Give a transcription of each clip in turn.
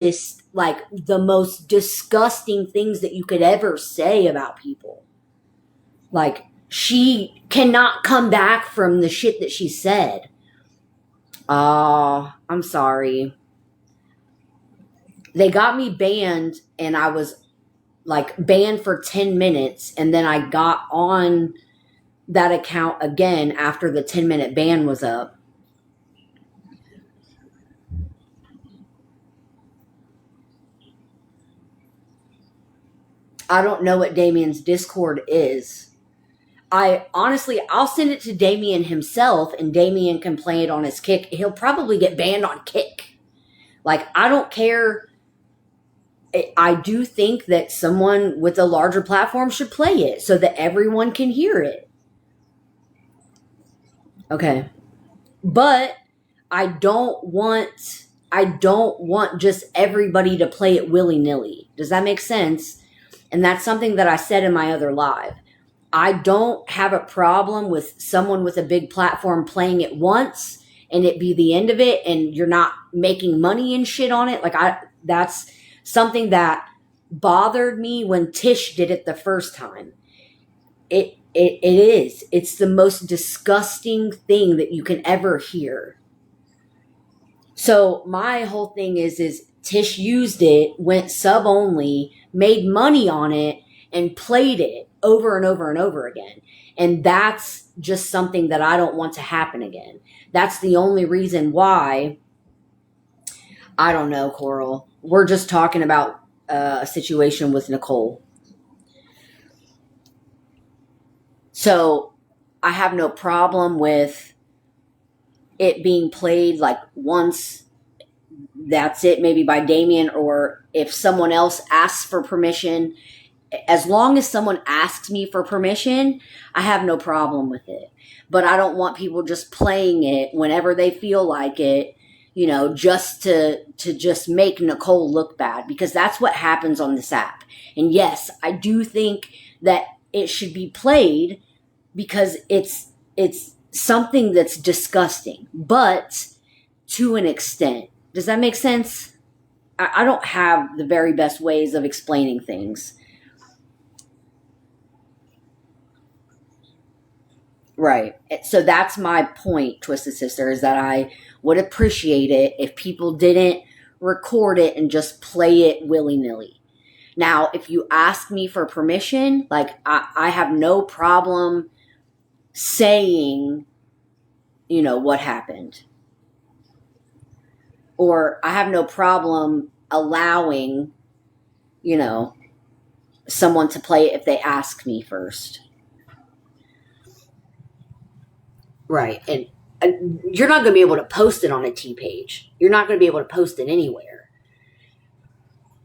this, like, the most disgusting things that you could ever say about people. Like, she cannot come back from the shit that she said. Oh, I'm sorry. They got me banned, and I was like banned for 10 minutes, and then I got on that account again after the 10-minute ban was up. I don't know what Damien's Discord is. I'll send it to Damien himself, and Damien can play it on his Kick. He'll probably get banned on Kick. Like, I don't care. I do think that someone with a larger platform should play it so that everyone can hear it. Okay. But I don't want just everybody to play it willy-nilly. Does that make sense? And that's something that I said in my other live. I don't have a problem with someone with a big platform playing it once and it be the end of it and you're not making money and shit on it. Like, that's something that bothered me when Tish did it the first time. It is. It's the most disgusting thing that you can ever hear. So my whole thing is Tish used it, went sub only, made money on it, and played it over and over and over again. And that's just something that I don't want to happen again. That's the only reason why. I don't know, Coral. We're just talking about a situation with Nicole. So I have no problem with it being played like once. That's it, maybe by Damien, or if someone else asks for permission. As long as someone asks me for permission, I have no problem with it. But I don't want people just playing it whenever they feel like it, just to just make Nicole look bad, because that's what happens on this app. And yes, I do think that it should be played because it's something that's disgusting, but to an extent. Does that make sense? I don't have the very best ways of explaining things. Right. So that's my point, Twisted Sister, is that I would appreciate it if people didn't record it and just play it willy-nilly. Now, if you ask me for permission, like, I have no problem saying, what happened. Or I have no problem allowing, someone to play it if they ask me first. Right. And you're not going to be able to post it on a T page. You're not going to be able to post it anywhere.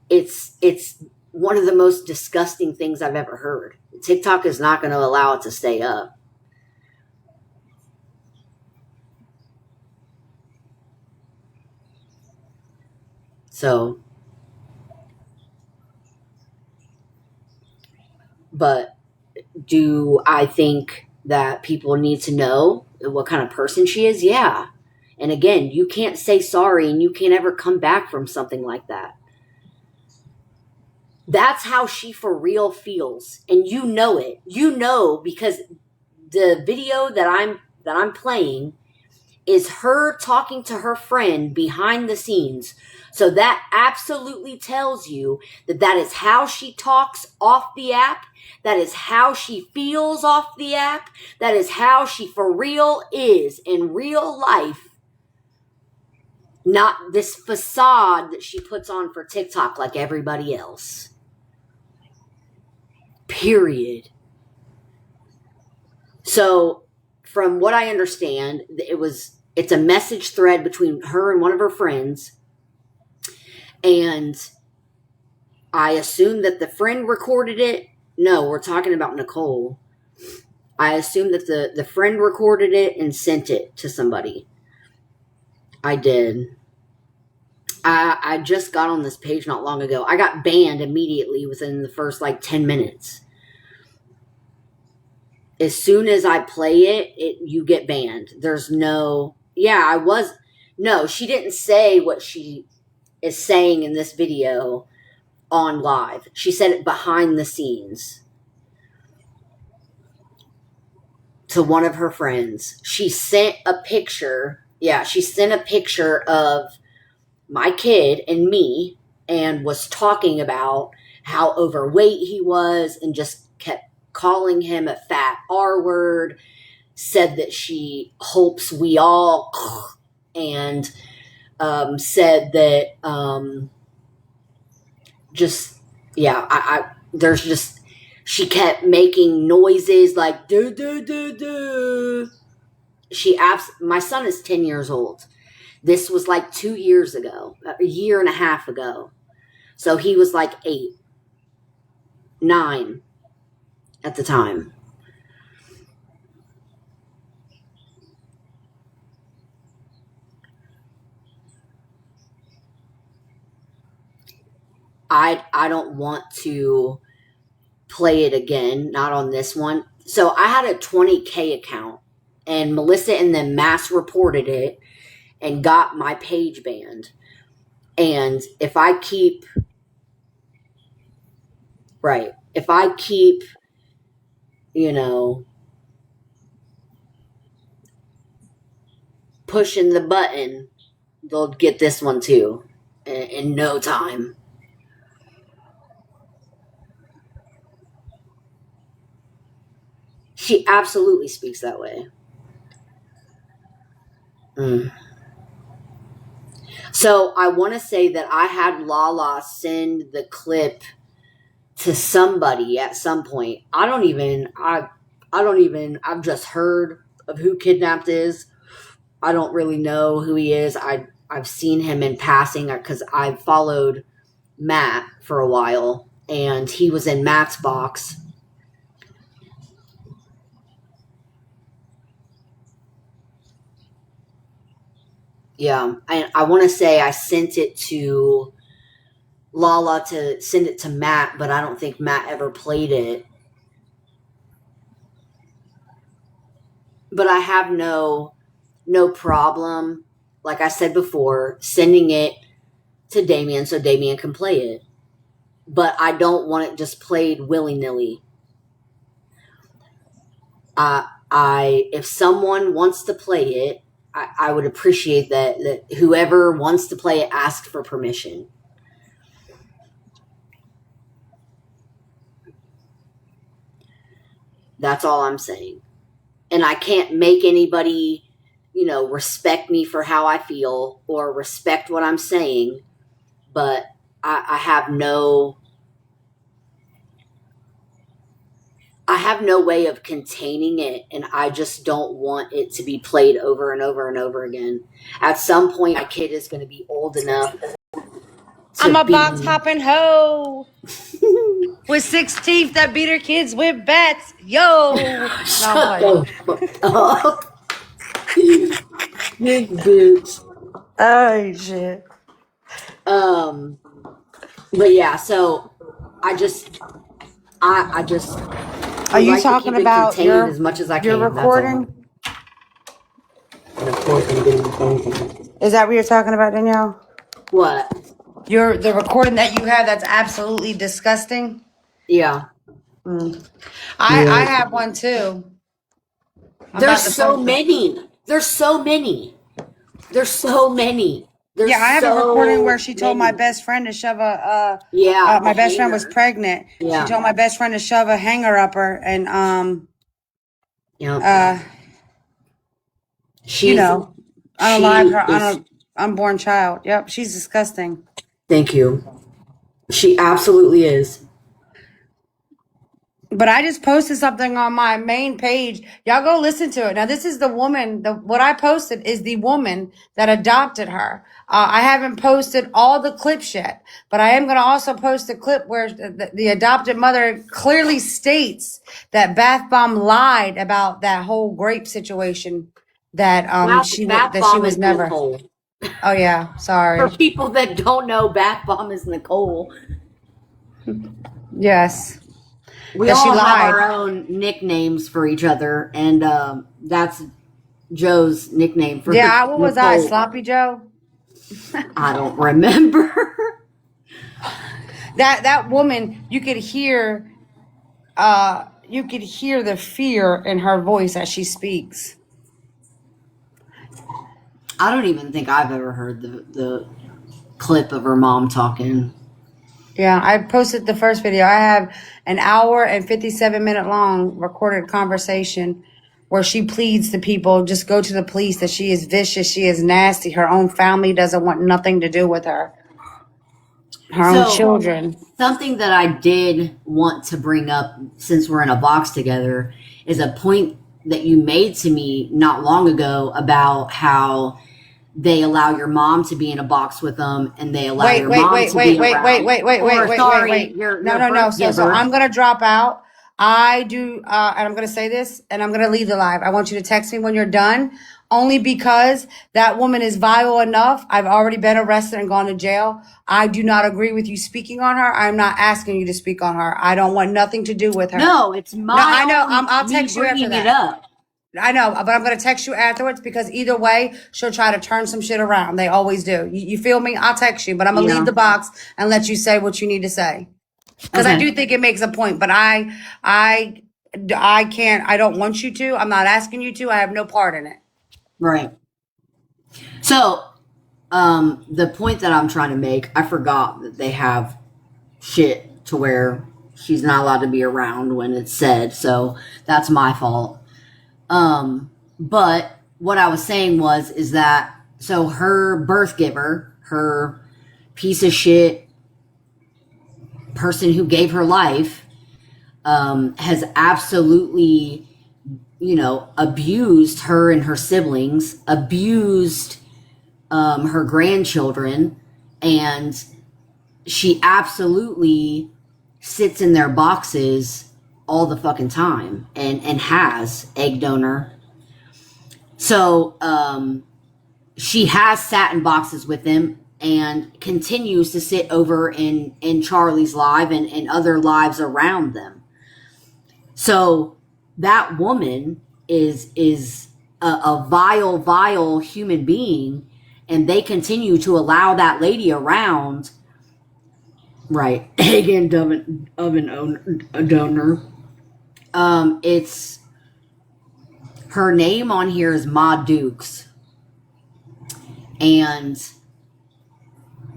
It's one of the most disgusting things I've ever heard. TikTok is not going to allow it to stay up. So, but do I think that people need to know what kind of person she is? Yeah. And again, you can't say sorry and you can't ever come back from something like that. That's how she for real feels. And you know it. You know, because the video that I'm playing is her talking to her friend behind the scenes. So that absolutely tells you that is how she talks off the app. That is how she feels off the app. That is how she for real is in real life. Not this facade that she puts on for TikTok like everybody else. Period. So, from what I understand, it's a message thread between her and one of her friends. And I assume that the friend recorded it. No, we're talking about Nicole. I assume that the friend recorded it and sent it to somebody. I did. I just got on this page not long ago. I got banned immediately within the first 10 minutes. As soon as I play it, you get banned. There's no... Yeah, no, she didn't say what she is saying in this video on live. She said it behind the scenes to one of her friends. She sent a picture. Yeah, she sent a picture of my kid and me and was talking about how overweight he was and just kept calling him a fat R word, said that she hopes we all, and said that just, yeah, there's just, she kept making noises like, do, do, do, do. My son is 10 years old. This was like 2 years ago, a year and a half ago. So he was like 8, 9 at the time. I don't want to play it again, not on this one. So I had a 20K account, and Melissa and them mass reported it and got my page banned. And if I keep, you know, pushing the button, they'll get this one too in no time. She absolutely speaks that way. So I want to say that I had Lala send the clip to somebody at some point. I've just heard of who Kidnapped is. I don't really know who he is. I've seen him in passing because I've followed Matt for a while, and he was in Matt's box. Yeah, and I want to say I sent it to Lala to send it to Matt, but I don't think Matt ever played it. But I have no problem, like I said before, sending it to Damien so Damien can play it. But I don't want it just played willy-nilly. If someone wants to play it, I would appreciate that whoever wants to play it ask for permission. That's all I'm saying. And I can't make anybody, respect me for how I feel or respect what I'm saying, but I have no way of containing it, and I just don't want it to be played over and over and over again. At some point, my kid is going to be old enough. I'm a box hopping hoe with 6 teeth that beat her kids with bats. Yo, Shut up. Big bitch. Oh shit. But yeah, so I just Are you talking about your as much as I your can. recording? And of course, I'm getting the phone call. Is that what you're talking about, Danielle? What? The recording that you have that's absolutely disgusting? Yeah. I have one too. There's so many. There's so many. Yeah, I have a recording where she told my best friend to shove my best friend was pregnant. Yeah. She told my best friend to shove a hanger up her and unalive her unborn child. Yep, she's disgusting. Thank you. She absolutely is. But I just posted something on my main page. Y'all go listen to it. Now, this is the woman. What I posted is the woman that adopted her. I haven't posted all the clips yet, but I am going to also post a clip where the adopted mother clearly states that Bath Bomb lied about that whole grape situation. That she was never. Nicole. Oh yeah, sorry. For people that don't know, Bath Bomb is Nicole. Yes. We all have our own nicknames for each other, and that's Joe's nickname for what was Nicole. I? Sloppy Joe? I don't remember. That woman, you could hear the fear in her voice as she speaks. I don't even think I've ever heard the clip of her mom talking. Yeah, I posted the first video. I have an hour and 57-minute long recorded conversation where she pleads to people, just go to the police, that she is vicious, she is nasty, her own family doesn't want nothing to do with her, her own So, children. something that I did want to bring up since we're in a box together is a point that you made to me not long ago about how they allow your mom to be in a box with them and they allow Wait, your wait, mom wait, to be wait, wait, wait, around. wait, wait, wait, Or, wait, wait, sorry, wait. your No. birth So giver. I'm gonna drop out. I do, and I'm gonna say this, and I'm gonna leave the live. I want you to text me when you're done, only because that woman is vile enough. I've already been arrested and gone to jail. I do not agree with you speaking on her. I'm not asking you to speak on her. I don't want nothing to do with her. No, it's No, I know. my own I'll me text you after bringing it that. up. I know, but I'm going to text you afterwards because either way, she'll try to turn some shit around. They always do. You feel me? I'll text you, but I'm going to leave Yeah. the box and let you say what you need to say. Because I Okay. do think it makes a point, but I can't, I don't want you to. I'm not asking you to. I have no part in it. Right. So, the point that I'm trying to make, I forgot that they have shit to where she's not allowed to be around when it's said. So that's my fault. But what I was saying is that, so her birth giver, her piece of shit person who gave her life, has absolutely, abused her and her siblings, abused, her grandchildren, and she absolutely sits in their boxes all the fucking time and has egg donor. So she has sat in boxes with them and continues to sit over in Charlie's live and other lives around them. So that woman is a vile human being, and they continue to allow that lady around. Right. Egg and oven donor. It's her name on here is Ma Dukes. And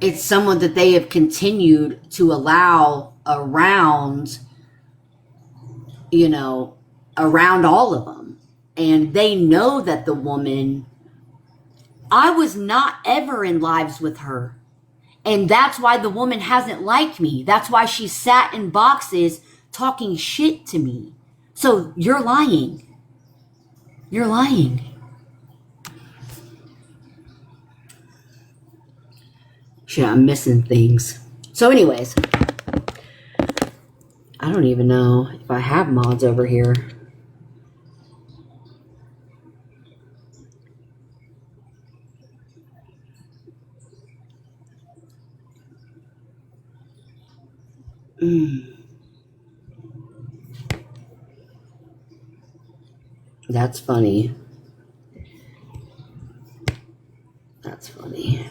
it's someone that they have continued to allow around, around all of them. And they know that the woman, I was not ever in lives with her. And that's why the woman hasn't liked me. That's why she sat in boxes talking shit to me. So you're lying. You're lying. Shit, I'm missing things. So anyways, I don't even know if I have mods over here. That's funny. That's funny.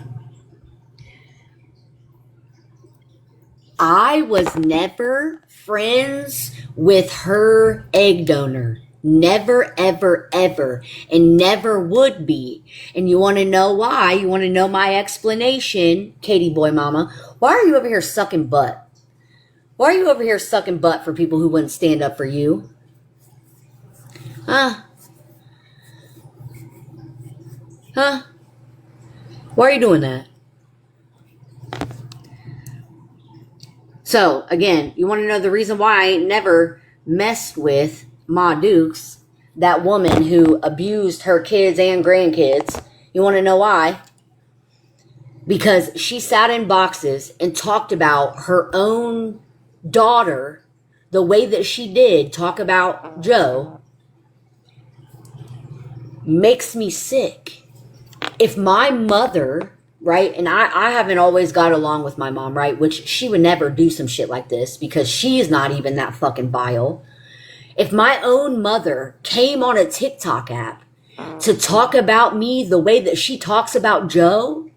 I was never friends with her egg donor. Never, ever, ever. And never would be. And you want to know why? You want to know my explanation, Katie Boy Mama? Why are you over here sucking butt? Why are you over here sucking butt for people who wouldn't stand up for you? Huh? Huh? Why are you doing that? So, again, you want to know the reason why I ain't never messed with Ma Dukes, that woman who abused her kids and grandkids. You want to know why? Because she sat in boxes and talked about her own daughter the way that she did talk about Joe. Makes me sick. If my mother, right, and I haven't always got along with my mom, right, which she would never do some shit like this because she is not even that fucking vile. If my own mother came on a TikTok app to talk about me the way that she talks about Joe,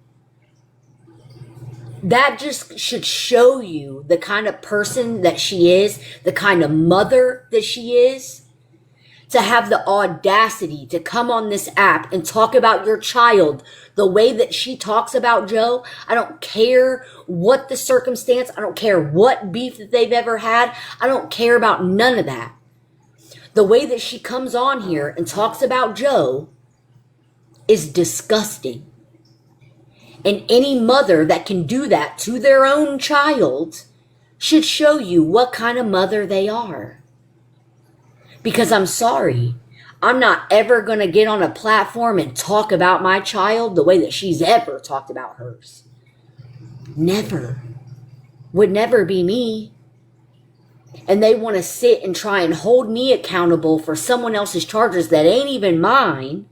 That just should show you the kind of person that she is, the kind of mother that she is, to have the audacity to come on this app and talk about your child the way that she talks about Joe. I don't care what the circumstance. I don't care what beef that they've ever had. I don't care about none of that. The way that she comes on here and talks about Joe is disgusting. And any mother that can do that to their own child should show you what kind of mother they are. Because I'm sorry, I'm not ever going to get on a platform and talk about my child the way that she's ever talked about hers. Never. Would never be me. And they want to sit and try and hold me accountable for someone else's charges that ain't even mine.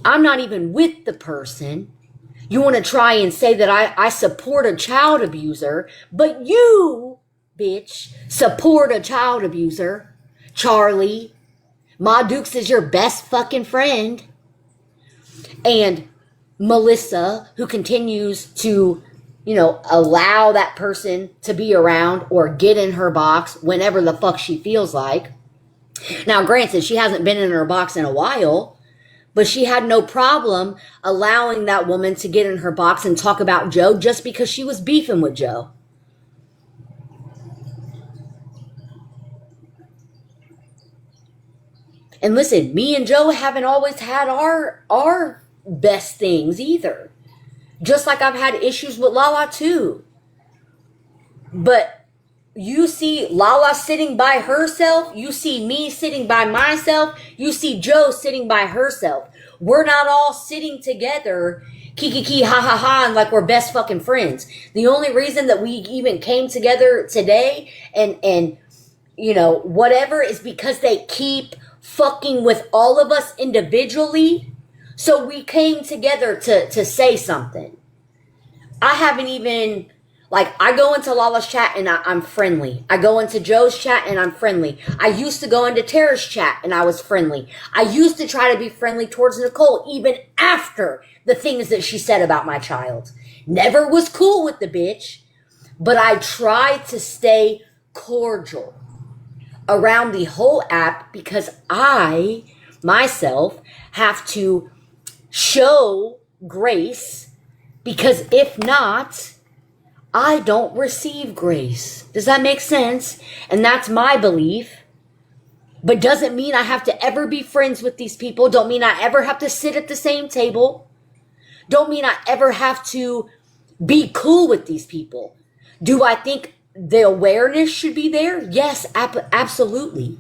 I'm not even with the person. You want to try and say that I support a child abuser, but you, bitch, support a child abuser. Charlie, Ma Dukes is your best fucking friend. And Melissa, who continues to, allow that person to be around or get in her box whenever the fuck she feels like. Now, granted, she hasn't been in her box in a while, but she had no problem allowing that woman to get in her box and talk about Joe just because she was beefing with Joe. And listen, me and Joe haven't always had our best things either. Just like I've had issues with Lala too. But you see Lala sitting by herself. You see me sitting by myself. You see Joe sitting by herself. We're not all sitting together, kiki ha ha ha, and like we're best fucking friends. The only reason that we even came together today and whatever is because they keep fucking with all of us individually. So we came together to say something. I haven't even, I go into Lala's chat and I'm friendly. I go into Joe's chat and I'm friendly. I used to go into Tara's chat and I was friendly. I used to try to be friendly towards Nicole even after the things that she said about my child. Never was cool with the bitch, but I tried to stay cordial around the whole app because I, myself, have to show grace, because if not, I don't receive grace. Does that make sense? And that's my belief. But doesn't mean I have to ever be friends with these people. Don't mean I ever have to sit at the same table. Don't mean I ever have to be cool with these people. Do I think the awareness should be there? Yes, absolutely.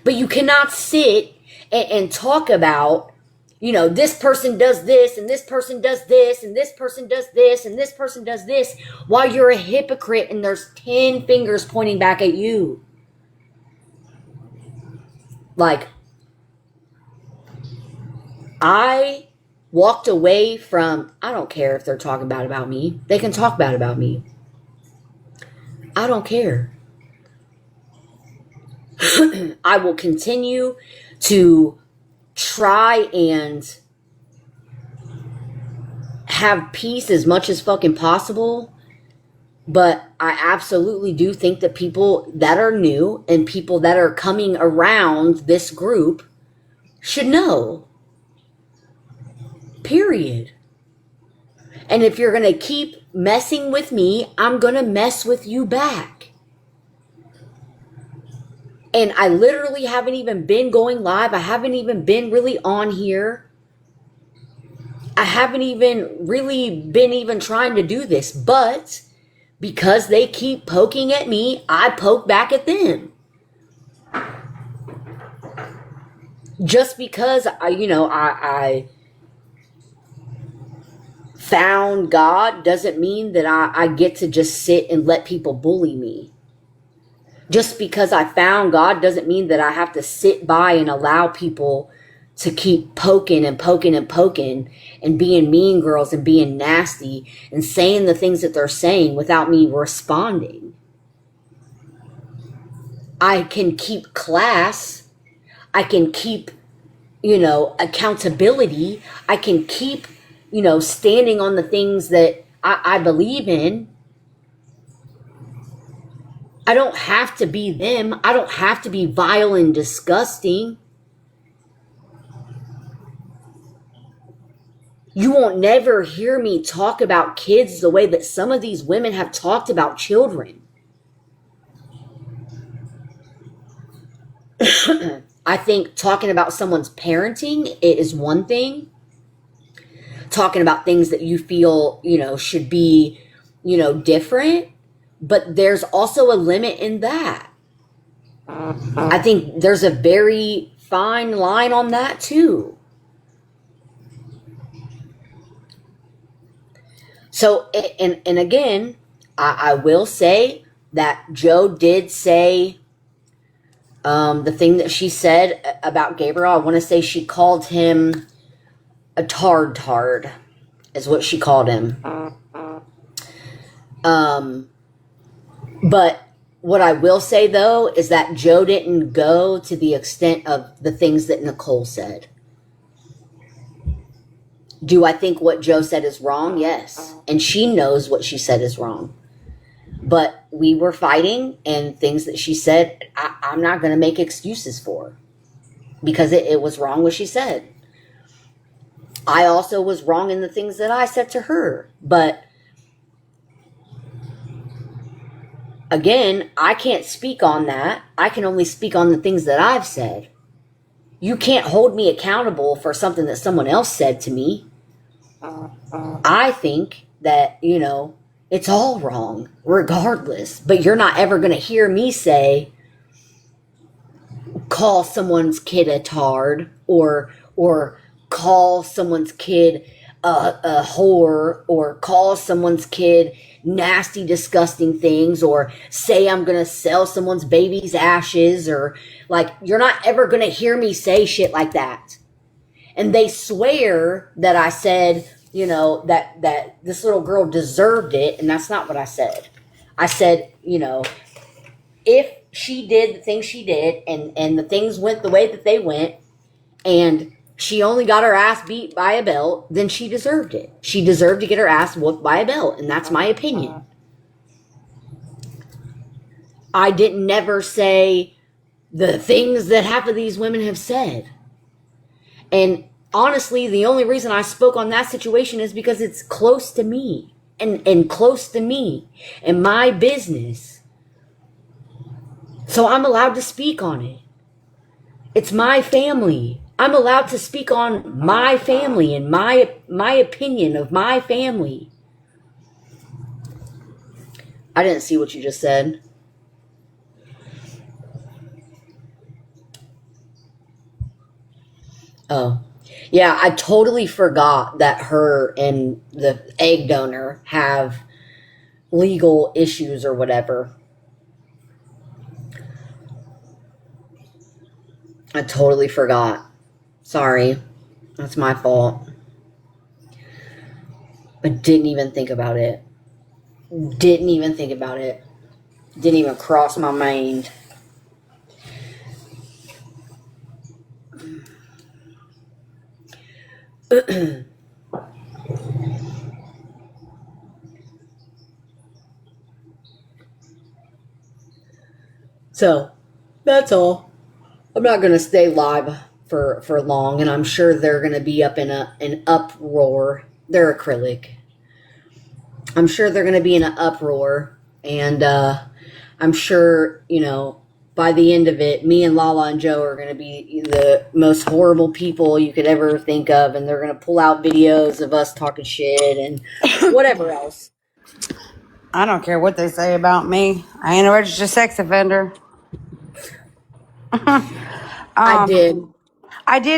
But you cannot sit and talk about, this person does this and this person does this and this person does this and this person does this while you're a hypocrite and there's 10 fingers pointing back at you. I walked away from, I don't care if they're talking bad about me. They can talk bad about me. I don't care. I will continue to try and have peace as much as fucking possible. But I absolutely do think that people that are new and people that are coming around this group should know. Period. And if you're going to keep messing with me, I'm going to mess with you back. And I literally haven't even been going live. I haven't even been really on here. I haven't even really been even trying to do this. But because they keep poking at me, I poke back at them. Just because I found God doesn't mean that I get to just sit and let people bully me. Just because I found God doesn't mean that I have to sit by and allow people to keep poking and poking and poking and being mean girls and being nasty and saying the things that they're saying without me responding. I can keep class. I can keep, accountability. I can keep, standing on the things that I believe in. I don't have to be them. I don't have to be vile and disgusting. You won't never hear me talk about kids the way that some of these women have talked about children. I think talking about someone's parenting is one thing. Talking about things that you feel, should be, different. But there's also a limit in that. I think there's a very fine line on that too. So, and again, I will say that Joe did say the thing that she said about Gabriel. I want to say she called him a tard, is what she called him. But what I will say, though, is that Joe didn't go to the extent of the things that Nicole said. Do I think what Joe said is wrong? Yes. And she knows what she said is wrong. But we were fighting, and things that she said, I'm not going to make excuses for. Because it was wrong what she said. I also was wrong in the things that I said to her. But again, I can't speak on that. I can only speak on the things that I've said. You can't hold me accountable for something that someone else said to me. I think that, it's all wrong, regardless. But you're not ever going to hear me say, call someone's kid a tard, or call someone's kid a whore, or call someone's kid nasty, disgusting things, or say I'm going to sell someone's baby's ashes, or you're not ever going to hear me say shit like that. And they swear that I said, that this little girl deserved it, and that's not what I said. I said, if she did the things she did, and the things went the way that they went, and she only got her ass beat by a belt, then she deserved it. She deserved to get her ass whooped by a belt, and that's my opinion. I didn't never say the things that half of these women have said. And honestly, the only reason I spoke on that situation is because it's close to me, and close to me and my business. So I'm allowed to speak on it. It's my family. I'm allowed to speak on my family and my opinion of my family. I didn't see what you just said. Oh. Yeah, I totally forgot that her and the egg donor have legal issues or whatever. I totally forgot. Sorry. That's my fault. I didn't even think about it. Didn't even think about it. Didn't even cross my mind. So, that's all. I'm not going to stay live for long, and I'm sure they're going to be up in an uproar. They're acrylic. I'm sure they're going to be in an uproar, and I'm sure, by the end of it, me and Lala and Joe are going to be the most horrible people you could ever think of, and they're going to pull out videos of us talking shit and whatever else. I don't care what they say about me. I ain't a registered sex offender. I did.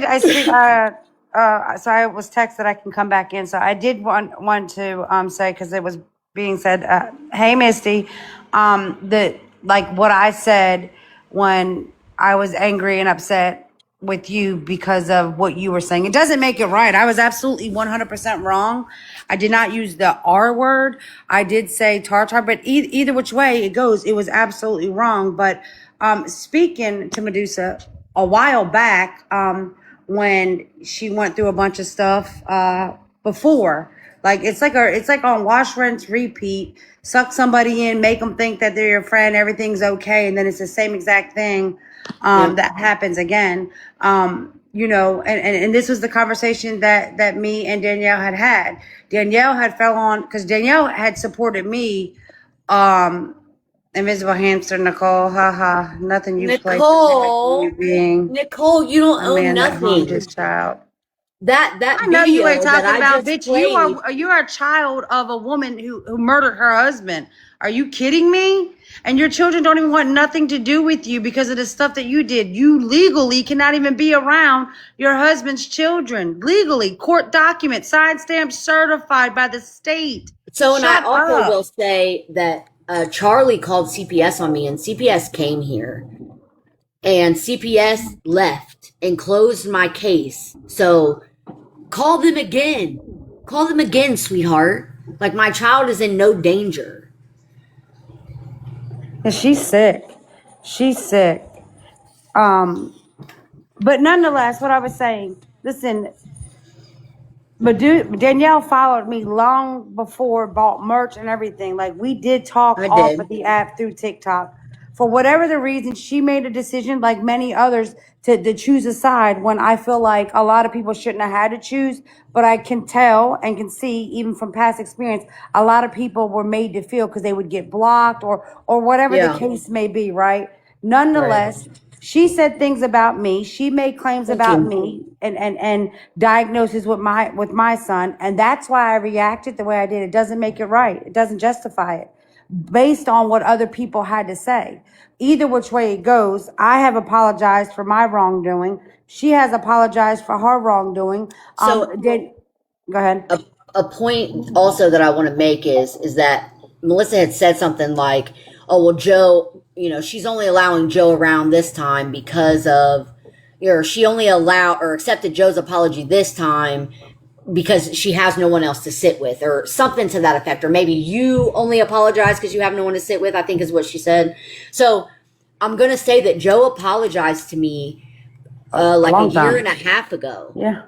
I speak. So I was texted I can come back in. So I did want to say, because it was being said, hey Misty, that what I said when I was angry and upset with you because of what you were saying. It doesn't make it right. I was absolutely 100% wrong. I did not use the R word. I did say tartar, but either which way it goes, it was absolutely wrong. But speaking to Medusa a while back, when she went through a bunch of stuff before Like it's like on wash, rinse, repeat. Suck somebody in, make them think that they're your friend, everything's okay, and then it's the same exact thing Yeah. that happens again. You know, and this was the conversation that me and Danielle had. Danielle had fell on because Danielle had supported me. Um, Invisible hamster, Nicole, haha, nothing you play like you Nicole, being Nicole, you don't a own man that harmed his nothing. child. That I know you ain't video that talking I about, just bitch. played. You're a child of a woman who murdered her husband. Are you kidding me? And your children don't even want nothing to do with you because of the stuff that you did. You legally cannot even be around your husband's children. Legally, court document, signed, stamped, certified by the state. So, and I Shut also up. will say that Charlie called CPS on me, and CPS came here, and CPS left and closed my case. So, call them again. Call them again, sweetheart. Like, my child is in no danger. And she's sick. She's sick. Um, but nonetheless, what I was saying, listen, but Danielle followed me long before, bought merch and everything. Like we did talk I off of did. the app through TikTok. For whatever the reason, she made a decision, like many others, to choose a side when I feel like a lot of people shouldn't have had to choose. But I can tell and can see, even from past experience, a lot of people were made to feel because they would get blocked or whatever the Yeah. case may be, right? Right. Nonetheless, she said things about me. She made claims Thank about you. me and diagnosis with my son, and that's why I reacted the way I did. It doesn't make it right. It doesn't justify it based on what other people had to say. Either which way it goes, I have apologized for my wrongdoing. She has apologized for her wrongdoing. So, Did go ahead. a, a point also that I want to make is that Melissa had said something like, "Oh well, Joe, she's only allowing Joe around this time because of, she only allowed or accepted Joe's apology this time because she has no one else to sit with, or something to that effect, or maybe you only apologize because you have no one to sit with." I think is what she said. So I'm gonna say that Joe apologized to me A like a long year time. and a half ago, Yeah.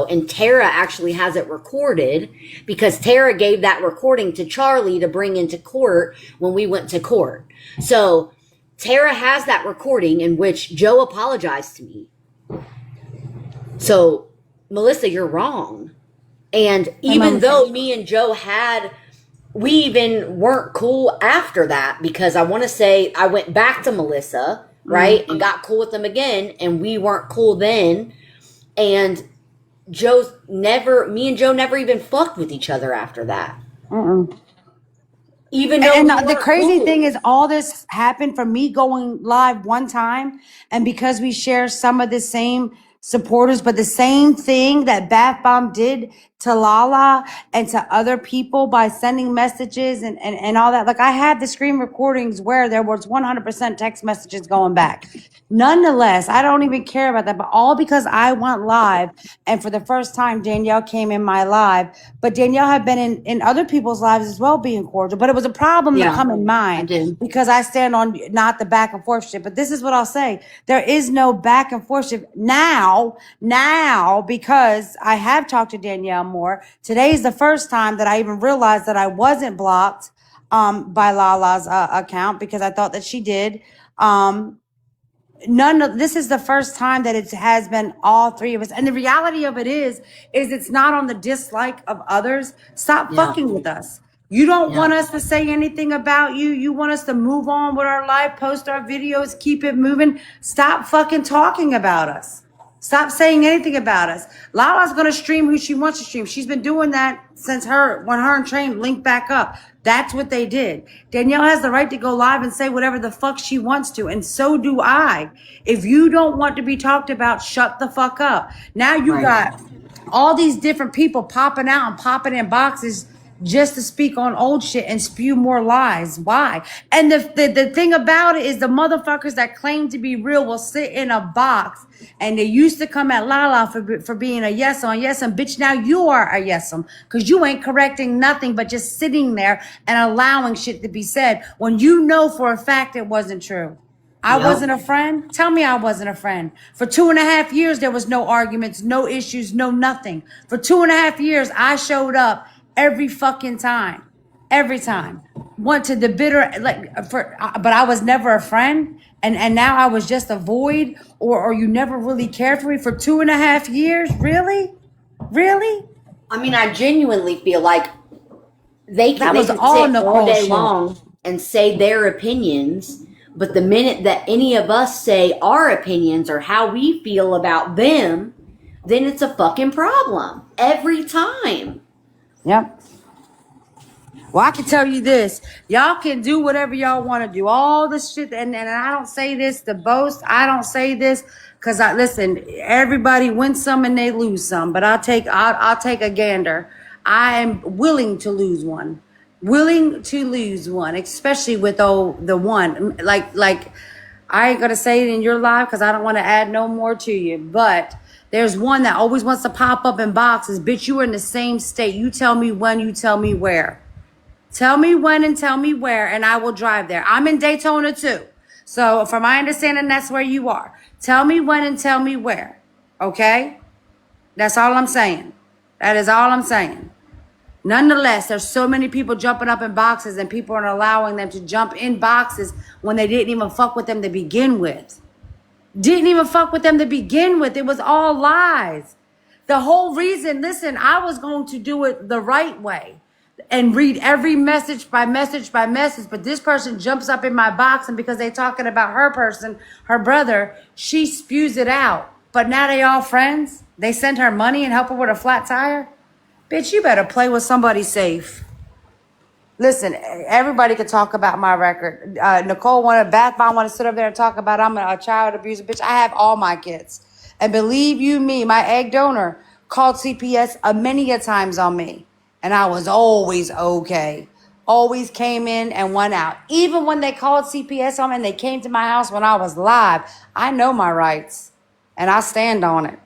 and Tara actually has it recorded because Tara gave that recording to Charlie to bring into court when we went to court. So Tara has that recording in which Joe apologized to me. So, Melissa, you're wrong. And Hey, even Mama. though me and Joe we even weren't cool after that, because I want to say I went back to Melissa, right, and got cool with them again, and we weren't cool then. And me and Joe never even fucked with each other after that, Mm-mm. even though we The weren't crazy thing cool. is, all this happened from me going live one time, and because we share some of the same supporters, but the same thing that Bath Bomb did to Lala and to other people by sending messages and all that. Like I had the screen recordings where there was 100% text messages going back. Nonetheless, I don't even care about that, but all because I went live. And for the first time, Danielle came in my live, but Danielle had been in other people's lives as well, being cordial. But it was a problem to Yeah, come in I mine did. because I stand on not the back and forth shit. But this is what I'll say. There is no back and forth shit now, because I have talked to Danielle more. Today is the first time that I even realized that I wasn't blocked by Lala's account, because I thought that she did. This is the first time that it has been all three of us. And the reality of it is it's not on the dislike of others. Stop Yeah, fucking with us. You don't yeah, want us to say anything about you. You want us to move on with our life, post our videos, keep it moving. Stop fucking talking about us. Stop saying anything about us. Lala's going to stream who she wants to stream. She's been doing that since when her and Train linked back up. That's what they did. Danielle has the right to go live and say whatever the fuck she wants to. And so do I. If you don't want to be talked about, shut the fuck up. Now you right. got all these different people popping out and popping in boxes just to speak on old shit and spew more lies. Why? And the thing about it is, the motherfuckers that claim to be real will sit in a box, and they used to come at Lala for being a yes on yes, and bitch, now you are a yes on, because you ain't correcting nothing but just sitting there and allowing shit to be said when you know for a fact it wasn't true. I Yep. wasn't a friend. Tell me I wasn't a friend. For 2.5 years, there was no arguments, no issues, no nothing. For 2.5 years, I showed up every fucking time, every time. Went to the bitter but I was never a friend, and now I was just a void, or you never really cared for me for 2.5 years. Really, really? I mean, I genuinely feel like That they was can all sit all Nicole day shit. long and say their opinions, but the minute that any of us say our opinions or how we feel about them, then it's a fucking problem every time. Yep. Well, I can tell you this. Y'all can do whatever y'all want to do. All this shit. And I don't say this to boast. I don't say this because listen, everybody wins some and they lose some. But I'll take a gander. I am willing to lose one. Willing to lose one, especially with the one. Like I ain't gonna say it in your life because I don't want to add no more to you. But there's one that always wants to pop up in boxes. Bitch, you are in the same state. You tell me when, you tell me where. Tell me when and tell me where, and I will drive there. I'm in Daytona too. So, from my understanding, that's where you are. Tell me when and tell me where. Okay? That's all I'm saying. That is all I'm saying. Nonetheless, there's so many people jumping up in boxes, and people are allowing them to jump in boxes when they didn't even fuck with them to begin with. Didn't even fuck with them to begin with. It was all lies. The whole reason, listen, I was going to do it the right way and read every message by message by message. But this person jumps up in my box, and because they talking about her person, her brother, she spews it out. But now they all friends. They send her money and help her with a flat tire. Bitch, you better play with somebody safe. Listen, everybody could talk about my record. Nicole wanted Bath Bomb want to sit up there and talk about I'm a child abuser. Bitch, I have all my kids. And believe you me, my egg donor called CPS many a times on me. And I was always okay. Always came in and went out. Even when they called CPS on me and they came to my house when I was live, I know my rights. And I stand on it.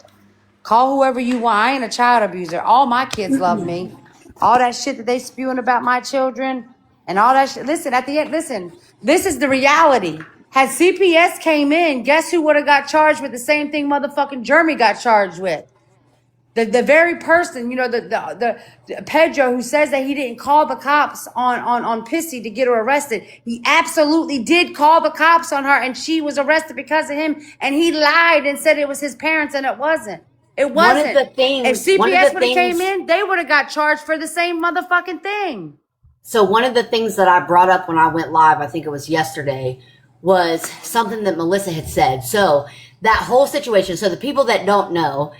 Call whoever you want. I ain't a child abuser. All my kids love me. All that shit that they spewing about my children and all that shit. Listen, at the end, listen, this is the reality. Had CPS came in, guess who would have got charged with the same thing motherfucking Jeremy got charged with? The very person, the Pedro who says that he didn't call the cops on Pissy to get her arrested. He absolutely did call the cops on her, and she was arrested because of him. And he lied and said it was his parents, and it wasn't. It One of wasn't. the If things, one of the CPS would have came things, in, they would have got charged for the same motherfucking thing. so one of the things that I brought up when I went live, I think it was yesterday, was something that Melissa had said. So that whole situation, so the people that don't know,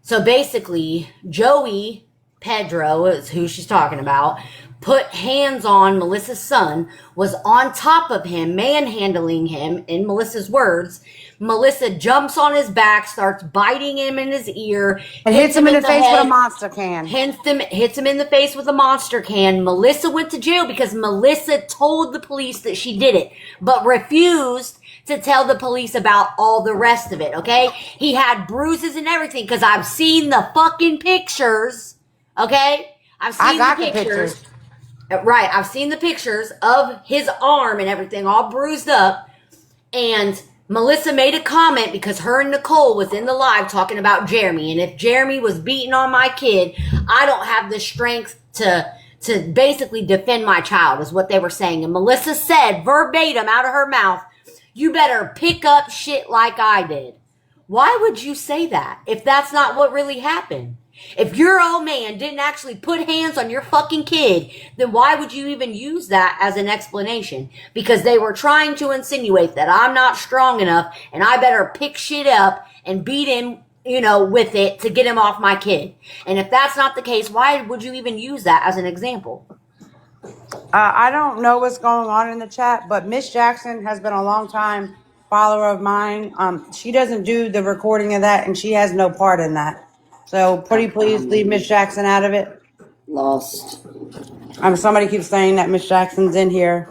so basically Joey Pedro is who she's talking about, put hands on Melissa's son, was on top of him, manhandling him, in Melissa's words. Melissa jumps on his back, starts biting him in his ear, And hits him in the face with a head, monster can. hits him in the face with a monster can. Melissa went to jail because Melissa told the police that she did it, but refused to tell the police about all the rest of it, okay? He had bruises and everything because I've seen the fucking pictures, okay? I've seen I got the the pictures. pictures. Right, I've seen the pictures of his arm and everything all bruised up. And Melissa made a comment because her and Nicole was in the live talking about Jeremy. And if Jeremy was beating on my kid, I don't have the strength to basically defend my child, is what they were saying. And Melissa said verbatim out of her mouth, you better pick up shit like I did. Why would you say that if that's not what really happened? If your old man didn't actually put hands on your fucking kid, then why would you even use that as an explanation? Because they were trying to insinuate that I'm not strong enough and I better pick shit up and beat him, with it to get him off my kid. And if that's not the case, why would you even use that as an example? I don't know what's going on in the chat, but Miss Jackson has been a long time follower of mine. She doesn't do the recording of that, and she has no part in that. So pretty please leave Miss Jackson out of it. Lost. Somebody keeps saying that Miss Jackson's in here,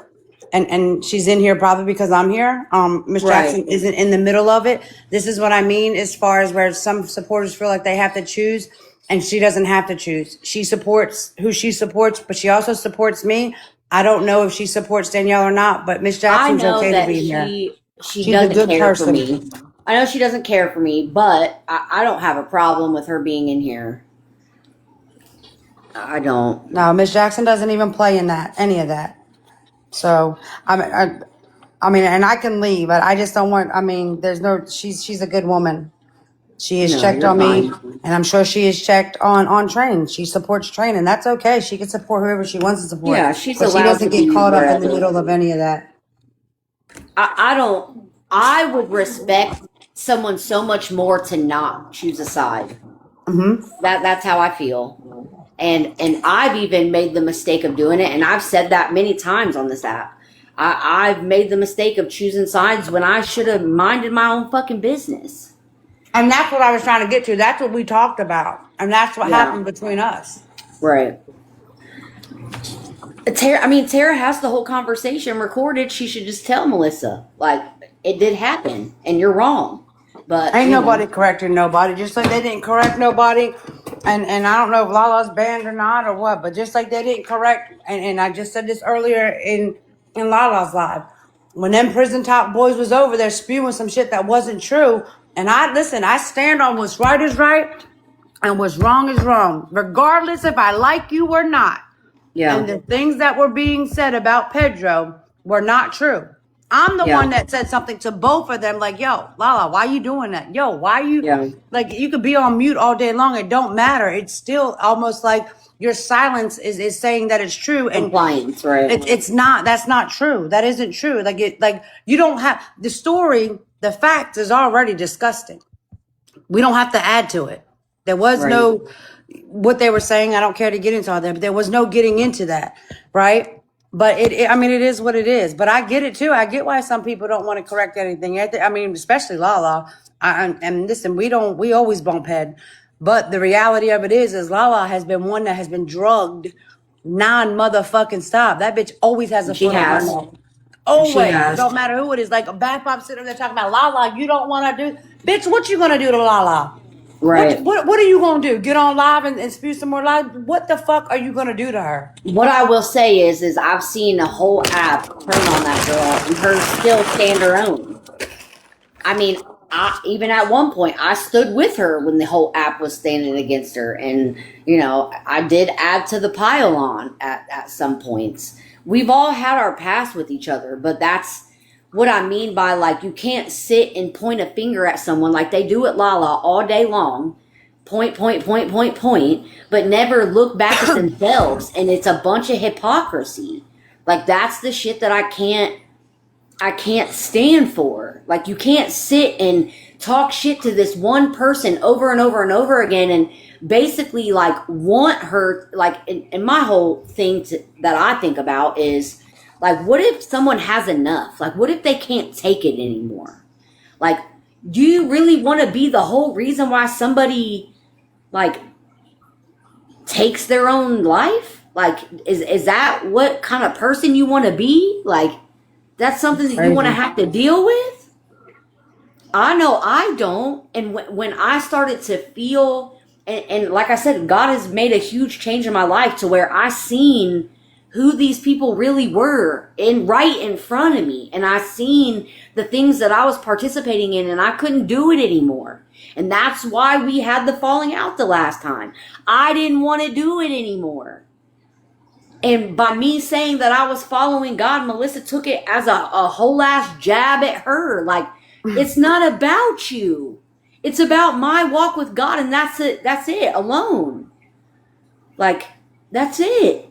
and she's in here probably because I'm here. Miss Jackson Right. isn't in the middle of it. This is what I mean as far as where some supporters feel like they have to choose, and she doesn't have to choose. She supports who she supports, but she also supports me. I don't know if she supports Danielle or not, but Miss I Jackson's know okay to that be here. She She's a doesn't good care for person. me. I know she doesn't care for me, but I don't have a problem with her being in here. I don't. No, Miss Jackson doesn't even play in that, any of that. So I mean, and I can leave, but I just don't want. I mean, there's no. She's a good woman. She has No, checked you're on me, fine. and I'm sure she has checked on training. She supports training. That's okay. She can support whoever she wants to support, Yeah, she's but she allowed doesn't to get be caught up in the wherever. middle of any of that. I don't. I would respect someone so much more to not choose a side. Mm-hmm. That's how I feel. And I've even made the mistake of doing it, and I've said that many times on this app. I've made the mistake of choosing sides when I should have minded my own fucking business. And that's what I was trying to get to. That's what we talked about, and that's what Yeah, happened between us. right. Tara has the whole conversation recorded. She should just tell Melissa, like, it did happen, and you're wrong. But, Ain't nobody correcting nobody, just like they didn't correct nobody. And I don't know if Lala's banned or not or what, but just like they didn't correct, and I just said this earlier in Lala's live, when them prison top boys was over there spewing some shit that wasn't true, and I stand on what's right is right and what's wrong is wrong, regardless if I like you or not. And yeah, the things that were being said about Pedro were not true. I'm the yeah, one that said something to both of them, like, yo, Lala, why you doing that? Yo, why you, yeah. like, you could be on mute all day long. It don't matter. It's still almost like your silence is saying that it's true. And Compliance, right? it's not, that's not true. That isn't true. Like, you don't have the story, the fact is already disgusting. We don't have to add to it. There was Right. no, what they were saying. I don't care to get into all that, but there was no getting into that, right? But I mean, it is what it is. But I get it too. I get why some people don't want to correct anything. I mean, especially Lala. And listen, we always bump head. But the reality of it is Lala has been one that has been drugged non-motherfucking stop. That bitch always has a She foot on her has. neck. She Always. It has. don't matter who it is. Like a back pop sitting there talking about Lala, you don't want to do. Bitch, what you gonna do to Lala? Right. What are you gonna do? Get on live and spew some more live? What the fuck are you gonna do to her? What I will say is I've seen a whole app turn on that girl and her still stand her own. I mean, I even at one point I stood with her when the whole app was standing against her, and I did add to the pile at some points. We've all had our past with each other, but that's what I mean by, like, you can't sit and point a finger at someone like they do at Lala all day long, point, but never look back at themselves, and it's a bunch of hypocrisy. Like, that's the shit that I can't stand for. Like, you can't sit and talk shit to this one person over and over and over again and basically, like, want her, like, and my whole thing that I think about is, like, what if someone has enough? Like, what if they can't take it anymore? Like, do you really want to be the whole reason why somebody, like, takes their own life? Like, is that what kind of person you want to be? Like, that's something that you want to Crazy. have to deal with? I know I don't. And when I started to feel, and like I said, God has made a huge change in my life to where I seen who these people really were right in front of me. And I seen the things that I was participating in, and I couldn't do it anymore. And that's why we had the falling out the last time. I didn't want to do it anymore. And by me saying that I was following God, Melissa took it as a whole ass jab at her. Like, it's not about you. It's about my walk with God, and that's it. That's it alone. Like, that's it.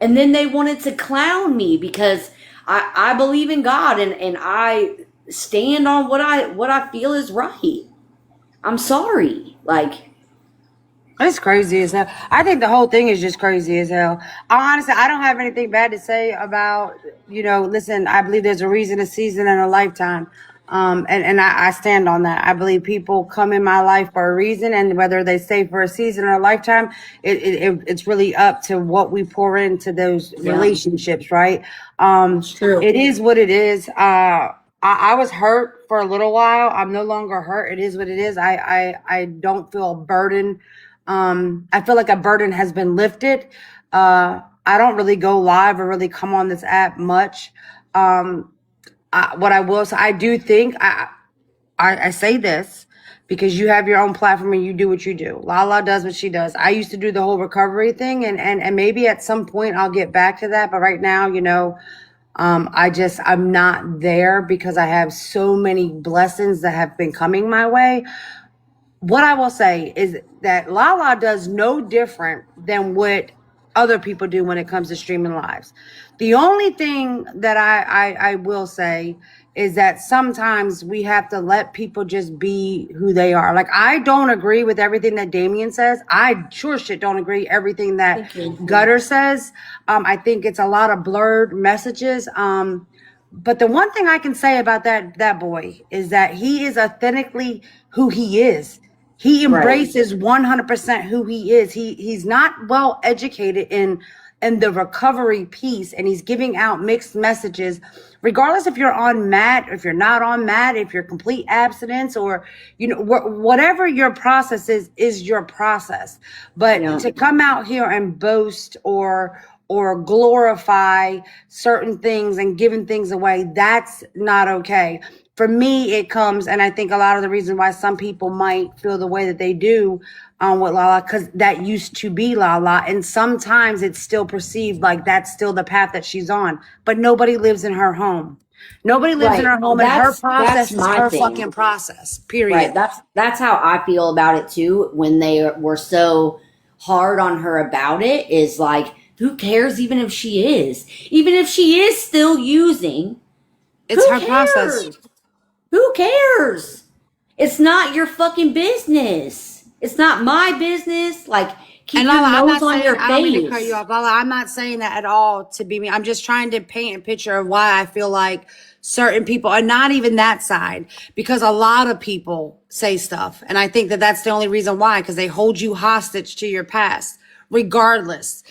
And then they wanted to clown me because I believe in God, and I stand on what I feel is right. I'm sorry. Like, It's crazy as hell. I think the whole thing is just crazy as hell. Honestly, I don't have anything bad to say about, listen, I believe there's a reason, a season, and a lifetime. And I stand on that. I believe people come in my life for a reason, and whether they stay for a season or a lifetime, it's really up to what we pour into those yeah, relationships, right? it's true. It is what it is. I was hurt for a little while. I'm no longer hurt. It is what it is. I don't feel a burden. I feel like a burden has been lifted. I don't really go live or really come on this app much. what I will say, I do think I say this because you have your own platform and you do what you do. Lala does what she does. I used to do the whole recovery thing, and maybe at some point I'll get back to that. But right now, I'm not there because I have so many blessings that have been coming my way. What I will say is that Lala does no different than what other people do when it comes to streaming lives. The only thing that I will say is that sometimes we have to let people just be who they are. Like, I don't agree with everything that Damien says. I sure shit don't agree everything that Thank you. Gutter says. I think it's a lot of blurred messages. But the one thing I can say about that boy is that he is authentically who he is. He Right. embraces 100% who he is. He's not well educated in the recovery piece, and he's giving out mixed messages, regardless if you're on mat, if you're not on mat, if you're complete abstinence, or whatever your process is your process. But Yeah. to come out here and boast or glorify certain things and giving things away, that's not okay. For me, it comes, and I think a lot of the reason why some people might feel the way that they do with Lala, because that used to be Lala, and sometimes it's still perceived like that's still the path that she's on. But nobody lives in her home. Nobody lives in Right. her home, and her That's process is my her thing. fucking process. Right. Period. That's how I feel about it too. When they were so hard on her about it, is like, who cares? Even if she is still using, It's who her process. cares? Who cares? It's not your fucking business. It's not my business. Like, keep And your Lala, I'm nose not on saying, your I don't mean to cut you face. off. Lala, I'm not saying that at all to be me. I'm just trying to paint a picture of why I feel like certain people are not even that side, because a lot of people say stuff. And I think that that's the only reason why, because they hold you hostage to your past. Regardless,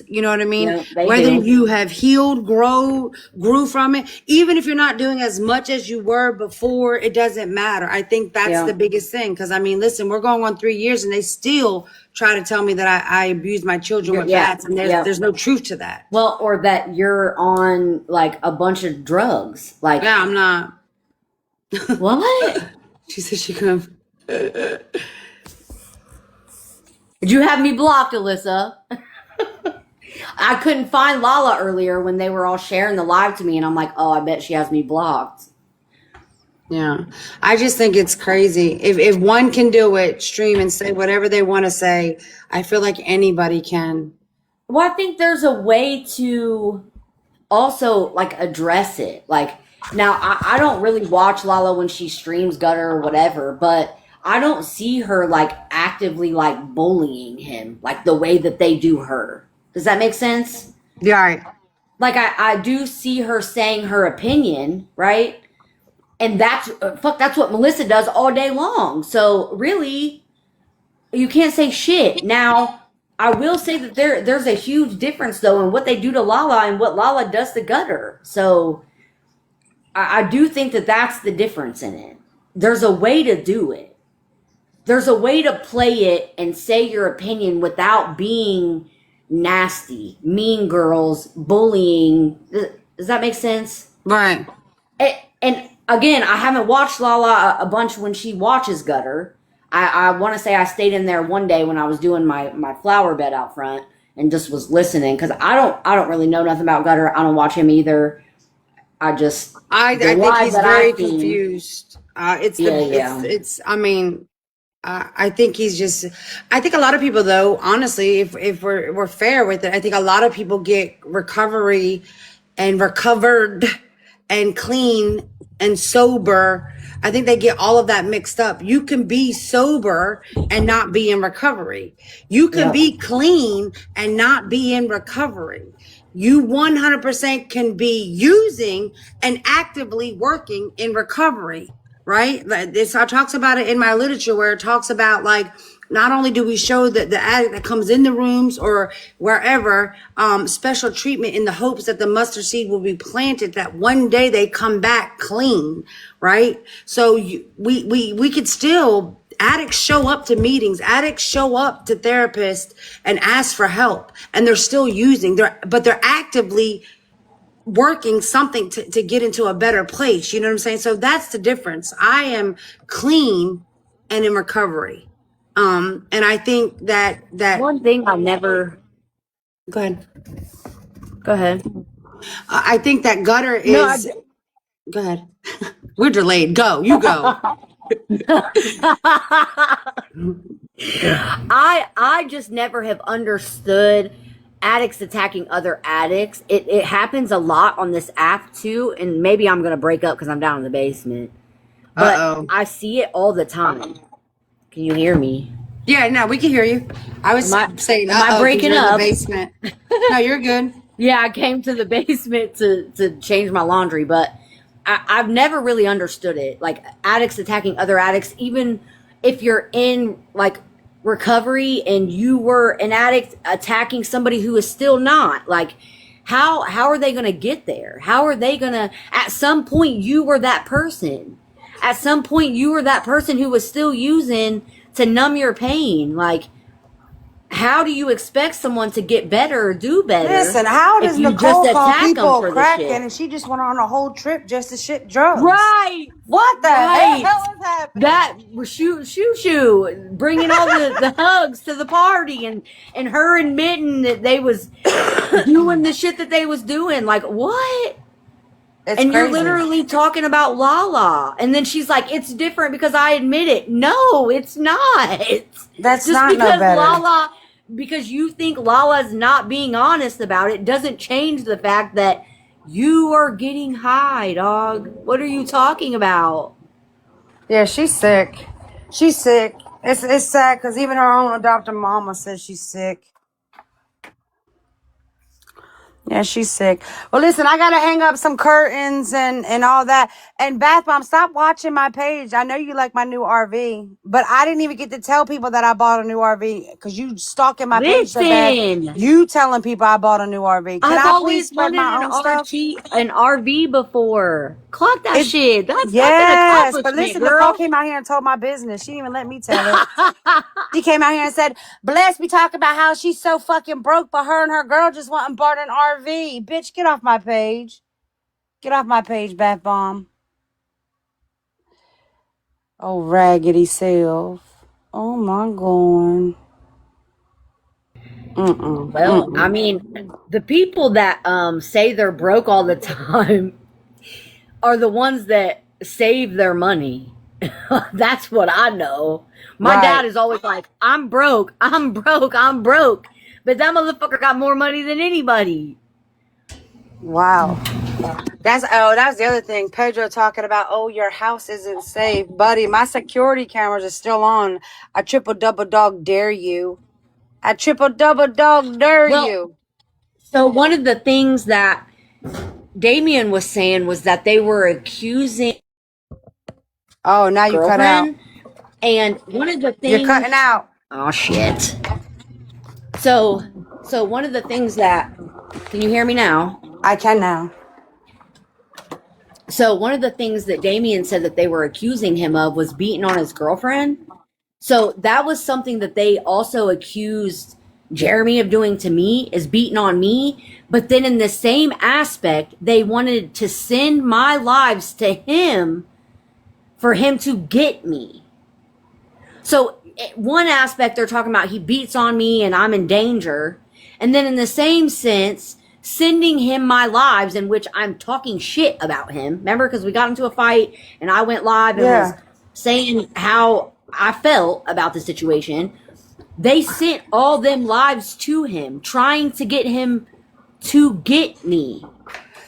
you know what I mean? Yeah, they Whether do. you have healed, grew from it, even if you're not doing as much as you were before, it doesn't matter. I think that's Yeah. the biggest thing. Cause I mean, listen, we're going on 3 years and they still try to tell me that I abuse my children with Yeah. bats, and Yeah. there's no truth to that. Well, or that you're on like a bunch of drugs. Like, Yeah, I'm not. what? She said she couldn't. Did you have me blocked, Alyssa? I couldn't find Lala earlier when they were all sharing the live to me, and I'm like, oh, I bet she has me blocked. Yeah, I just think it's crazy. If one can do it, stream and say whatever they want to say, I feel like anybody can. Well, I think there's a way to also like address it. Like, now I don't really watch Lala when she streams Gutter or whatever, but I don't see her like actively like bullying him like the way that they do her. Does that make sense? Yeah, right. Like, I do see her saying her opinion, right? And that's what Melissa does all day long. So really, you can't say shit. Now, I will say that there's a huge difference though in what they do to Lala and what Lala does to Gutter. So I do think that that's the difference in it. There's a way to do it. There's a way to play it and say your opinion without being nasty, mean girls, bullying. Does that make sense? Right. And again, I haven't watched Lala a bunch when she watches Gutter. I want to say I stayed in there one day when I was doing my flower bed out front and just was listening, because I don't really know nothing about Gutter. I don't watch him either. I just I the think live he's that I very seen. confused. It's Yeah, the yeah, it's. I mean, I think he's just. I think a lot of people, though, honestly, if we're fair with it, I think a lot of people get recovery and recovered and clean and sober. I think they get all of that mixed up. You can be sober and not be in recovery. You can yep, be clean and not be in recovery. You 100% can be using and actively working in recovery, right? This I talks about it in my literature, where it talks about, like, not only do we show that the addict that comes in the rooms or wherever special treatment in the hopes that the mustard seed will be planted, that one day they come back clean, right? So we could still, addicts show up to meetings, addicts show up to therapists and ask for help, and they're still using, but they're actively working something to get into a better place. You know what I'm saying? So that's the difference. I am clean and in recovery. And I think that One thing I never. go ahead. Go ahead. I think that gutter No, is go ahead. We're delayed. Go, you go. I just never have understood addicts attacking other addicts. It happens a lot on this app too, and maybe I'm gonna break up because I'm down in the basement. But Uh-oh. I see it all the time. Can you hear me? Yeah, no, we can hear you. I was saying, am I uh-oh, because breaking you're in the up? basement. No, you're good. Yeah, I came to the basement to change my laundry, but I've never really understood it. Like addicts attacking other addicts, even if you're in like recovery and you were an addict attacking somebody who is still not. Like how are they gonna get there? How are they gonna at some point you were that person. At some point you were that person who was still using to numb your pain. Like how do you expect someone to get better or do better? Listen, how does if you just Nicole call attack them people for the cracking shit? and she just went on a whole trip just to ship drugs? Right, What the right. hell is happening? That shoo, bringing all the hugs to the party and her admitting that they was doing the shit that they was doing. Like what? It's And you're crazy. literally talking about Lala, and then she's like, "It's different because I admit it." No, it's not. That's Just not no because better. Lala, because you think Lala's not being honest about it, doesn't change the fact that you are getting high, dog. What are you talking about? Yeah, she's sick. She's sick. It's sad because even her own adopted mama says she's sick. Yeah, she's sick. Well, listen, I gotta hang up some curtains and all that. And Bath Bomb, stop watching my page. I know you like my new RV, but I didn't even get to tell people that I bought a new RV because you stalking my page so bad. Listen, You telling people I bought a new RV. Can I've I please always spread wanted my own stuff? an RV before. Clock that It's shit. That's an yes, but accomplishment, listen, Nicole girl. came out here and told my business. She didn't even let me tell it. She came out here and said, Bless me talk about how she's so fucking broke, but her and her girl just went and bought an RV. Bitch, get off my page. Get off my page, Bath Bomb. Oh, raggedy self. Oh my god. Well, I mean, the people that say they're broke all the time are the ones that save their money. That's what I know. My Right. dad is always like, I'm broke, I'm broke, I'm broke. But that motherfucker got more money than anybody. Wow. That's the other thing. Pedro talking about, oh, your house isn't safe. Buddy, my security cameras are still on. I triple double dog dare you. I triple double dog dare Well, you. so one of the things that Damien was saying was that they were accusing Oh, now you cut out. girlfriend. And one of the things You're cutting out. Oh shit. So one of the things that can you hear me now? I can now. So one of the things that Damien said that they were accusing him of was beating on his girlfriend. So that was something that they also accused Jeremy of doing to me, is beating on me. But then in the same aspect, they wanted to send my lives to him for him to get me. So one aspect they're talking about he beats on me and I'm in danger. And then in the same sense, sending him my lives in which I'm talking shit about him. Remember, because we got into a fight and I went live and was saying how I felt about the situation. They sent all them lives to him, trying to get him to get me.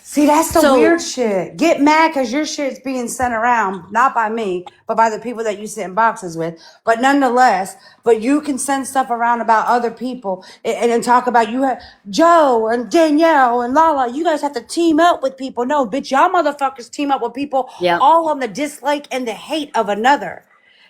See, that's the weird shit. Get mad because your shit's being sent around, not by me, but by the people that you sit in boxes with. But nonetheless, but you can send stuff around about other people and talk about you have Joe and Danielle and Lala. You guys have to team up with people. No, bitch, y'all motherfuckers team up with people all on the dislike and the hate of another.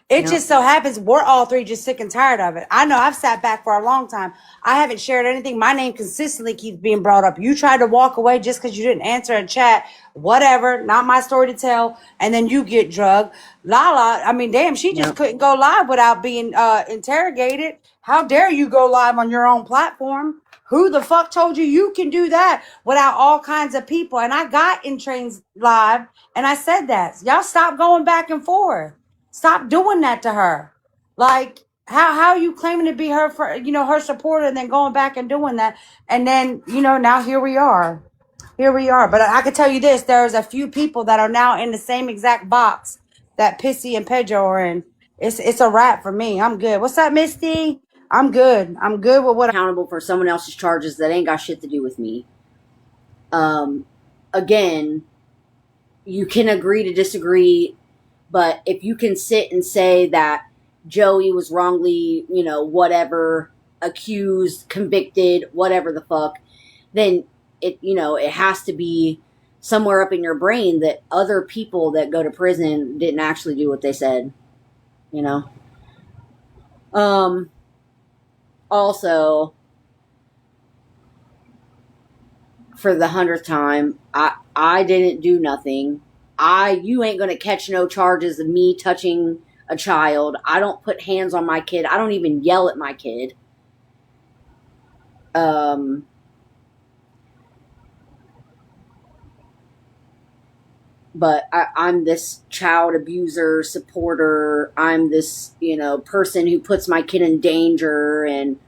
It just so happens we're all three just sick and tired of it. I know I've sat back for a long time. I haven't shared anything. My name consistently keeps being brought up. You tried to walk away just because you didn't answer in chat. Whatever. Not my story to tell. And then you get drugged. Lala, I mean, damn, she just couldn't go live without being interrogated. How dare you go live on your own platform? Who the fuck told you you can do that without all kinds of people? And I got in Trains Live and I said that. Y'all stop going back and forth. Stop doing that to her. Like, how are you claiming to be her for, her supporter and then going back and doing that? And then, now here we are. Here we are. But I can tell you this, there's a few people that are now in the same exact box that Pissy and Pedro are in. It's a wrap for me. I'm good. What's up, Misty? I'm good. I'm good with what accountable for someone else's charges that ain't got shit to do with me. Again, you can agree to disagree, but if you can sit and say that Joey was wrongly, whatever, accused, convicted, whatever the fuck, then it has to be somewhere up in your brain that other people that go to prison didn't actually do what they said, Also, for the 100th time, I didn't do nothing. You ain't gonna catch no charges of me touching a child. I don't put hands on my kid. I don't even yell at my kid. But I'm this child abuser supporter. I'm this, person who puts my kid in danger and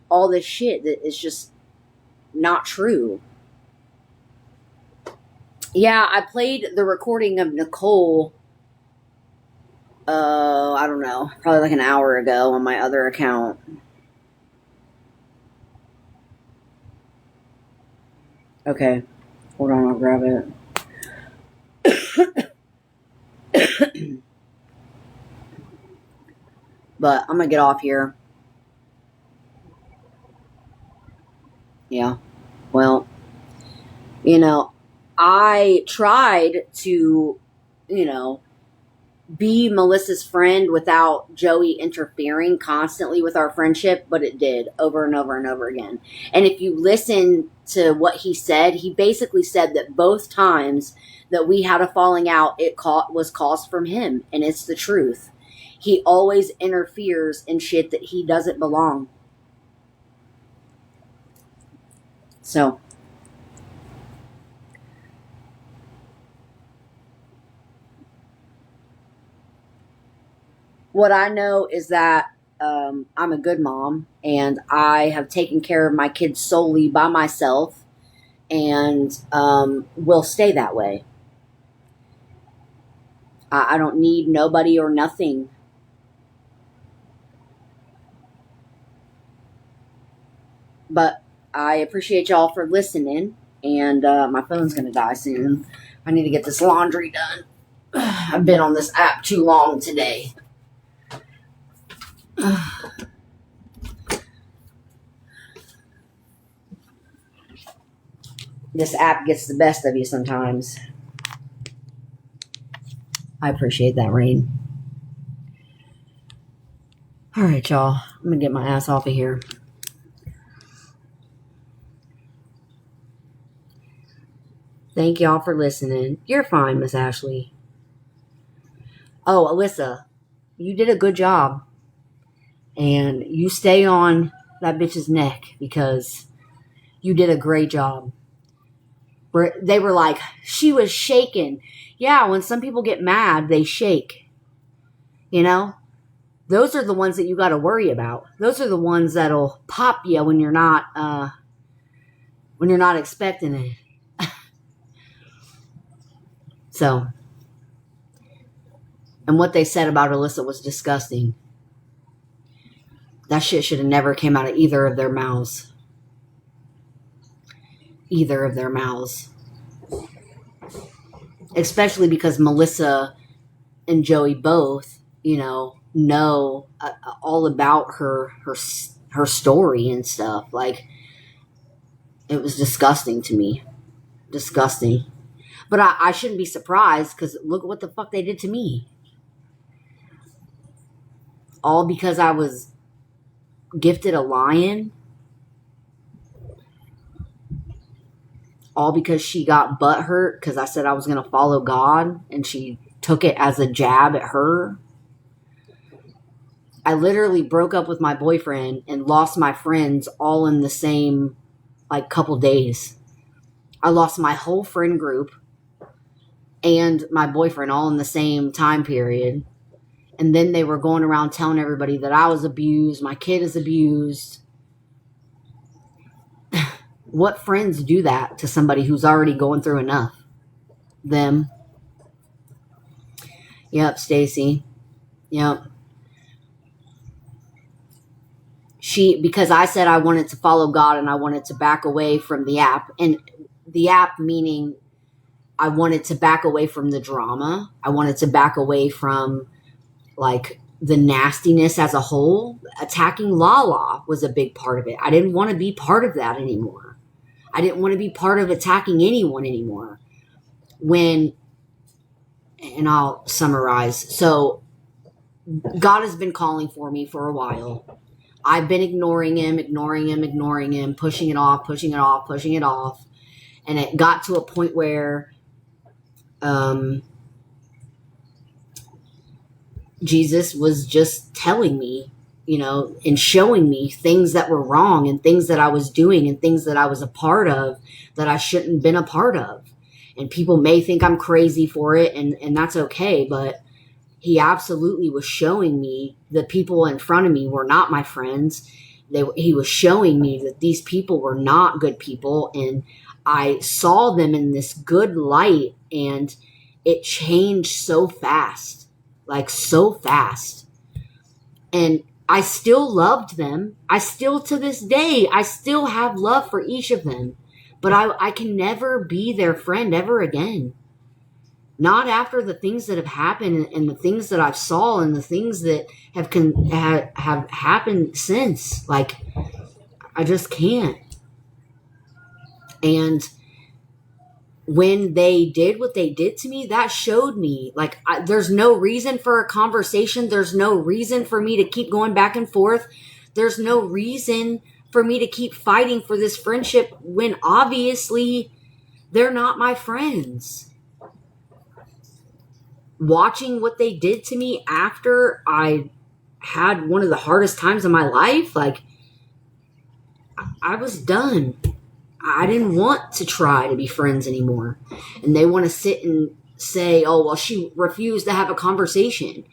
all this shit that is just not true. Yeah, I played the recording of Nicole, I don't know, probably like an hour ago on my other account. Okay, hold on, I'll grab it. But I'm gonna get off here. Yeah, well, I tried to, be Melissa's friend without Joey interfering constantly with our friendship, but it did over and over and over again. And if you listen to what he said, he basically said that both times that we had a falling out, it was caused from him, and it's the truth. He always interferes in shit that he doesn't belong. So, what I know is that I'm a good mom, and I have taken care of my kids solely by myself, and will stay that way. I don't need nobody or nothing. But I appreciate y'all for listening, and my phone's going to die soon. I need to get this laundry done. I've been on this app too long today. This app gets the best of you sometimes. I appreciate that, Rain. All right, y'all. I'm going to get my ass off of here. Thank y'all for listening. You're fine, Miss Ashley. Oh, Alyssa, you did a good job. And you stay on that bitch's neck because you did a great job. They were like, she was shaking. Yeah, when some people get mad, they shake. Those are the ones that you got to worry about. Those are the ones that'll pop you when you're not expecting it. So, and what they said about Alyssa was disgusting. That shit should have never came out of either of their mouths. Either of their mouths. Especially because Melissa and Joey both, know all about her story and stuff. Like, it was disgusting to me. Disgusting. But I shouldn't be surprised because look what the fuck they did to me. All because I was gifted a lion. All because she got butthurt because I said I was going to follow God and she took it as a jab at her. I literally broke up with my boyfriend and lost my friends all in the same like couple days. I lost my whole friend group and my boyfriend all in the same time period. And then they were going around telling everybody that I was abused, my kid is abused. What friends do that to somebody who's already going through enough? Them. Yep, Stacy. Yep. Because I said I wanted to follow God and I wanted to back away from the app. And the app meaning I wanted to back away from the drama. I wanted to back away from like the nastiness as a whole. Attacking Lala was a big part of it. I didn't want to be part of that anymore. I didn't want to be part of attacking anyone anymore. And I'll summarize. So God has been calling for me for a while. I've been ignoring him, pushing it off. And it got to a point where Jesus was just telling me, and showing me things that were wrong and things that I was doing and things that I was a part of that I shouldn't have been a part of. And people may think I'm crazy for it, and that's okay, but he absolutely was showing me the people in front of me were not my friends. He was showing me that these people were not good people, and I saw them in this good light, and it changed so fast, like so fast. And I still loved them. I still, to this day, I still have love for each of them, but I can never be their friend ever again. Not after the things that have happened and the things that I've saw and the things that have happened since. Like, I just can't. And when they did what they did to me, that showed me, like, there's no reason for a conversation. There's no reason for me to keep going back and forth. There's no reason for me to keep fighting for this friendship when obviously they're not my friends. Watching what they did to me after I had one of the hardest times of my life, like, I was done. I didn't want to try to be friends anymore. And they want to sit and say, oh, well, she refused to have a conversation.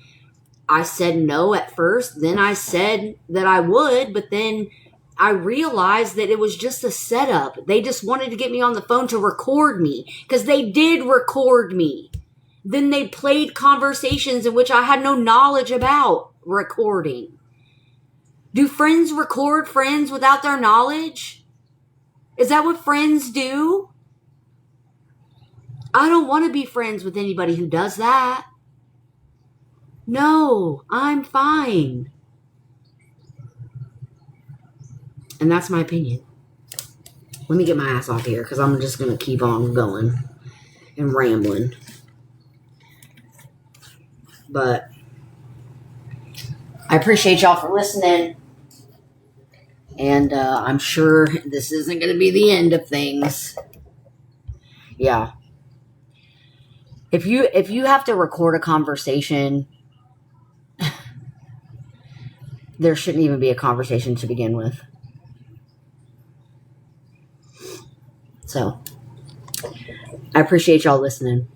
I said no at first. Then I said that I would, but then I realized that it was just a setup. They just wanted to get me on the phone to record me, because they did record me. Then they played conversations in which I had no knowledge about recording. Do friends record friends without their knowledge? Is that what friends do? I don't want to be friends with anybody who does that. No, I'm fine. And that's my opinion. Let me get my ass off here, because I'm just going to keep on going and rambling. But I appreciate y'all for listening. And I'm sure this isn't going to be the end of things. Yeah. If you have to record a conversation, there shouldn't even be a conversation to begin with. So, I appreciate y'all listening.